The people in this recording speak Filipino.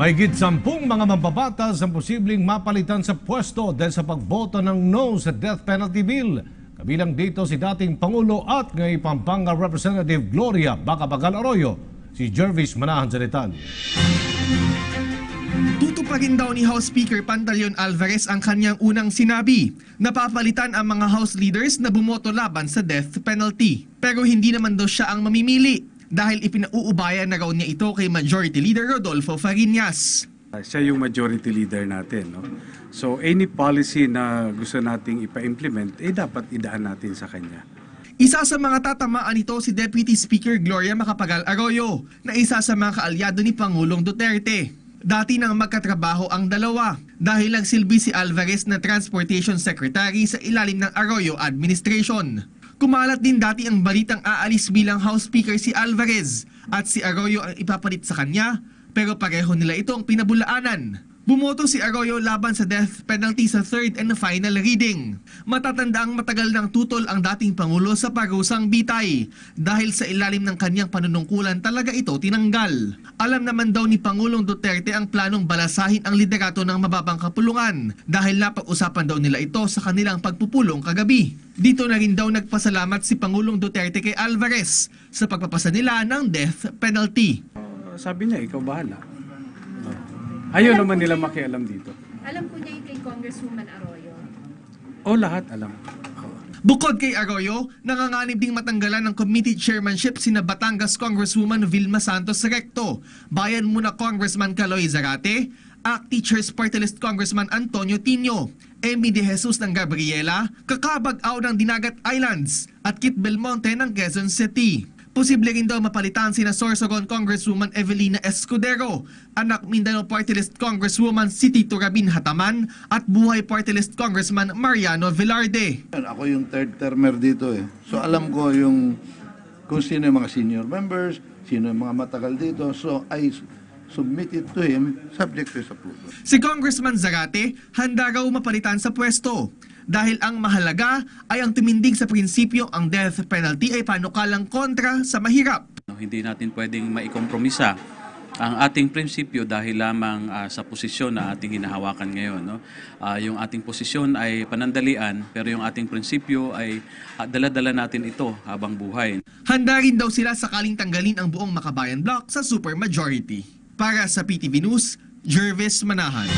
Mahigit 10 mga mambabatas ang posibleng mapalitan sa pwesto dahil sa pagboto ng no sa death penalty bill. Kabilang dito si dating Pangulo at ngayon Pampanga Representative Gloria Macapagal Arroyo. Si Jervis Manahan sa detalye. Tutuparin daw ni House Speaker Pantaleon Alvarez ang kanyang unang sinabi. Napapalitan ang mga House leaders na bumoto laban sa death penalty. Pero hindi naman daw siya ang mamimili dahil ipinauubayan na raw niya ito kay Majority Leader Rodolfo Fariñas. Siya yung majority leader natin. No? So any policy na gusto nating ipa-implement, dapat idaan natin sa kanya. Isa sa mga tatamaan nito si Deputy Speaker Gloria Macapagal Arroyo na isa sa mga kaalyado ni Pangulong Duterte. Dati nang magkatrabaho ang dalawa dahil nagsilbi si Alvarez na Transportation Secretary sa ilalim ng Arroyo Administration. Kumalat din dati ang balitang aalis bilang House Speaker si Alvarez at si Arroyo ang ipapalit sa kanya, pero pareho nila itong pinabulaanan. Bumoto si Arroyo laban sa death penalty sa third and final reading. Matatandaang matagal ng tutol ang dating Pangulo sa parusang bitay dahil sa ilalim ng kanyang panunungkulan talaga ito tinanggal. Alam naman daw ni Pangulong Duterte ang planong balasahin ang liderato ng mababang kapulungan dahil napag-usapan daw nila ito sa kanilang pagpupulong kagabi. Dito na rin daw nagpasalamat si Pangulong Duterte kay Alvarez sa pagpapasa nila ng death penalty. Sabi niya, ikaw bahala. Ayaw naman nila makialam dito. Alam ko niya yung kay Congresswoman Arroyo. Lahat alam. Bukod kay Arroyo, nanganganib ding matanggalan ng committee chairmanship sina Batangas Congresswoman Vilma Santos Recto, Bayan Muna Congressman Caloy Zarate, ACT Teachers Party List Congressman Antonio Tino, Emmy De Jesus ng Gabriela, Kakabag-aw ng Dinagat Islands at Kit Belmonte ng Quezon City. Posible rin daw mapalitan sina Sorsogon Congresswoman Evelina Escudero, Anak Mindanao Party List Congresswoman City Turabin Hataman at Buhay Party List Congressman Mariano Velarde. Ako yung third termer dito eh. So alam ko kung sino yung mga senior members, sino yung mga matagal dito. So I submit it to him subject to his approval. Si Congressman Zarate handa raw mapalitan sa pwesto dahil ang mahalaga ay ang tumindig sa prinsipyo ang death penalty ay panukalang kontra sa mahirap. Hindi natin pwedeng maikompromisa ang ating prinsipyo dahil lamang sa posisyon na ating hinahawakan ngayon. No? Yung ating posisyon ay panandalian pero yung ating prinsipyo ay dala-dala natin ito habang buhay. Handa rin daw sila sakaling tanggalin ang buong Makabayan Bloc sa supermajority. Para sa PTV News, Jervis Manahan.